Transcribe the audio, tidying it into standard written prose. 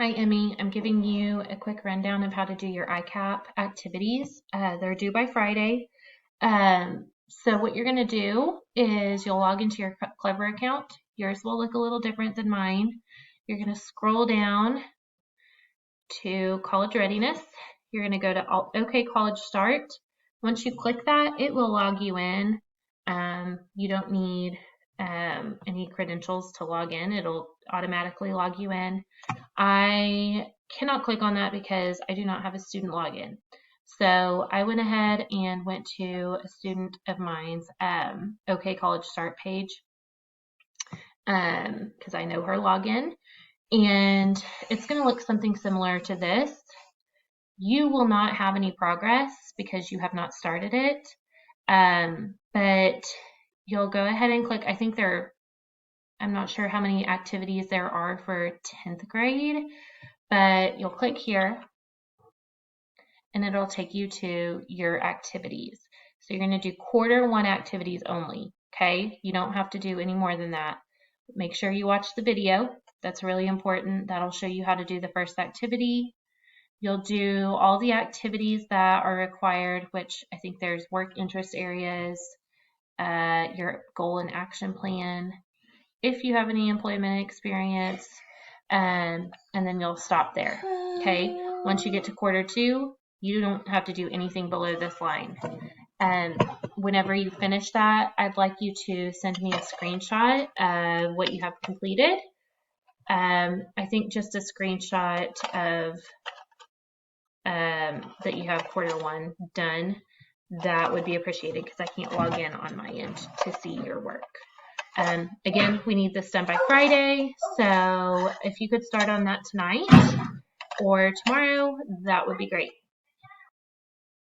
Hi, Emmy. I'm giving you a quick rundown of how to do your ICAP activities. They're due by Friday. So what you're going to do is you'll log into your Clever account. Yours will look a little different than mine. You're going to scroll down to College Readiness. You're going to go to OK College Start. Once you click that, it will log you in. You don't need any credentials to log in. It'll automatically log you in. I cannot click on that because I do not have a student login. So I went ahead and went to a student of mine's OK College Start page because I know her login. And it's going to look something similar to this. You will not have any progress because you have not started it. But you'll go ahead and click. I think I'm not sure how many activities there are for 10th grade, but you'll click here and it'll take you to your activities. So you're going to do Q1 activities only, okay? You don't have to do any more than that. Make sure you watch the video. That's really important. That'll show you how to do the first activity. You'll do all the activities that are required, which I think there's work interest areas, your goal and action plan, if you have any employment experience, and then you'll stop there. Okay, once you get to Q2, you don't have to do anything below this line. And whenever you finish that, I'd like you to send me a screenshot of what you have completed. I think just a screenshot of that you have Q1 done, that would be appreciated because I can't log in on my end to see your work. Again, we need this done by Friday, so if you could start on that tonight or tomorrow, that would be great.